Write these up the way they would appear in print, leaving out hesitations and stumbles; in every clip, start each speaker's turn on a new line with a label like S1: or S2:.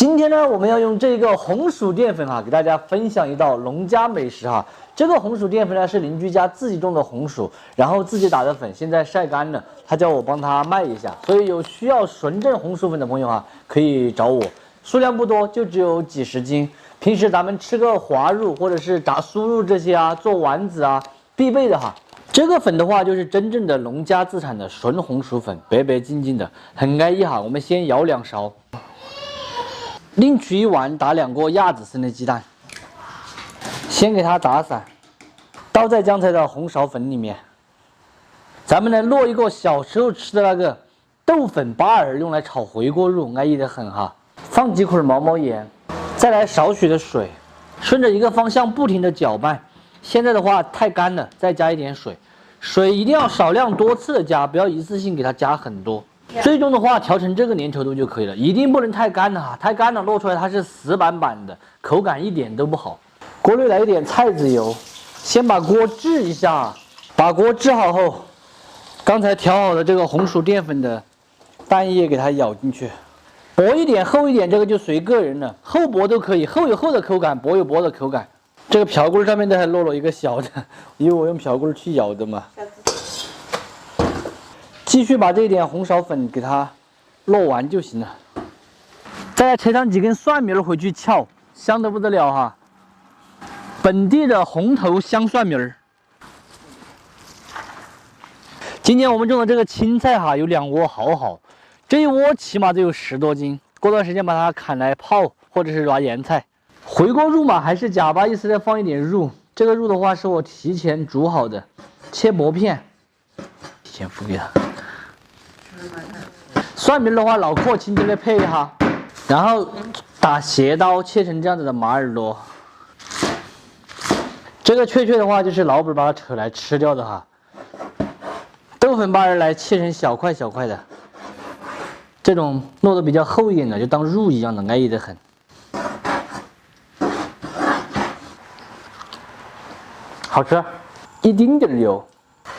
S1: 今天呢，我们要用这个红薯淀粉给大家分享一道农家美食这个红薯淀粉呢是邻居家自己种的红薯，然后自己打的粉，现在晒干了，他叫我帮他卖一下，所以有需要纯正红薯粉的朋友可以找我，数量不多，就只有几十斤。平时咱们吃个滑肉或者是炸酥肉这些做丸子必备的这个粉的话就是真正的农家自产的纯红薯粉，白白净净的，很安逸我们先舀2勺。另取1碗打2个亚子生的鸡蛋，先给它打散，倒在刚才的红苕粉里面。咱们来落一个小时候吃的那个豆粉巴尔，用来炒回锅肉，安逸的很放几捆毛毛盐，再来少许的水，顺着一个方向不停的搅拌。现在的话太干了，再加一点水，水一定要少量多次的加，不要一次性给它加很多。最终的话调成这个粘稠度就可以了，一定不能太干了太干了落出来它是死板板的，口感一点都不好。锅里来一点菜籽油，先把锅炙一下，把锅炙好后，刚才调好的这个红薯淀粉的蛋液给它舀进去，薄一点厚一点这个就随个人了，厚薄都可以，厚有厚的口感，薄有薄的口感。这个瓢棍上面都还落了一个小的，因为我用瓢棍去舀的嘛。继续把这一点红苕粉给它落完就行了，再来切上几根蒜苗回去翘，香得不得了本地的红头香蒜苗。今年我们种的这个青菜有2窝好，这一窝起码都有10多斤，过段时间把它砍来泡或者是拿盐菜。回锅肉还是假巴意思再放一点肉，这个肉的话是我提前煮好的，切薄片，提前敷给它。蒜苗的话，脑壳轻轻的配一下，然后打斜刀切成这样子的马耳朵。这个确切的话就是老板把它扯来吃掉的豆粉巴尔来切成小块小块的，这种落得比较厚一点的，就当肉一样的，安逸得很。好吃，一丁点油，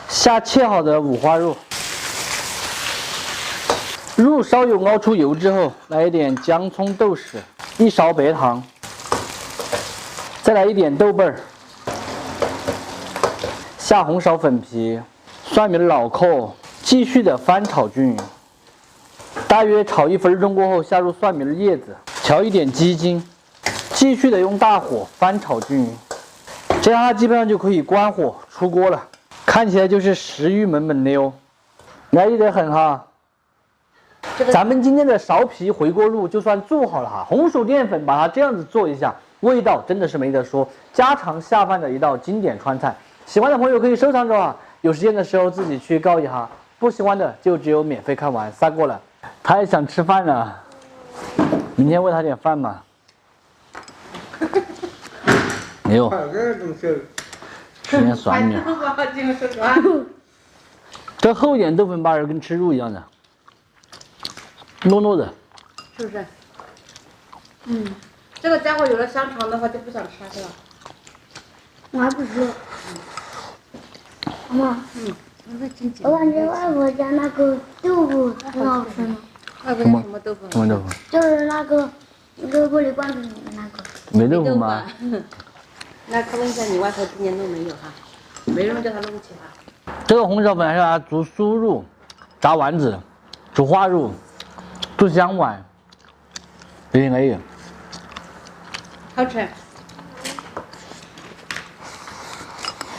S1: 下切好的五花肉。肉稍有熬出油之后，来一点姜葱豆豉，1勺白糖，再来一点豆瓣儿，下红苕粉皮，蒜苗脑壳，继续的翻炒均匀。大约炒1分钟过后，下入蒜苗叶子，调一点鸡精，继续的用大火翻炒均匀。这样它基本上就可以关火出锅了，看起来就是食欲满满的哟，安逸得很咱们今天的苕皮回锅肉就算做好了红薯淀粉把它这样子做一下，味道真的是没得说，家常下饭的一道经典川菜。喜欢的朋友可以收藏着有时间的时候自己去告一下，不喜欢的就只有免费看完撒过了。他也想吃饭了，明天喂他点饭嘛。没有，吃点酸面。这厚一点豆粉巴尔跟吃肉一样的。糯糯的，
S2: 是不是？这个家伙有了香肠的话就不想吃了，是吧？
S3: 我还不吃。妈，我感觉外婆家那个豆腐很好吃呢。
S2: 外婆家什么豆腐？
S1: 什么豆腐？
S3: 就是那个玻璃罐子里面那个。
S1: 没豆腐吗？
S2: 那可问一下你外婆今年弄没有没人叫她弄不起
S1: 这个红苕粉还是拿煮酥肉、炸丸子、煮花肉。做香丸，有点安逸。
S2: 好吃。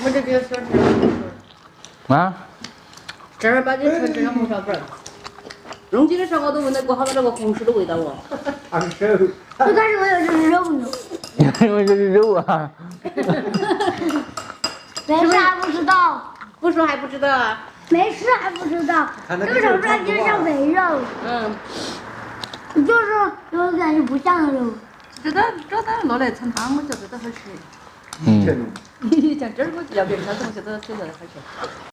S2: 我这边小吃。正儿八经纯正的红苕粉。弄起的时候我都闻到过好多那个红薯的味道
S3: 最开始我以为这是肉呢。
S1: 因为这是肉
S3: 没事还不知道。
S2: 不说还不知道
S3: 没事还不知道，这个手出来就像肥肉。就是有感觉不像肉。
S2: 这个拿来盛汤，我觉得都好吃。
S1: 嗯。
S2: 像这儿我要别的东西都觉得好吃。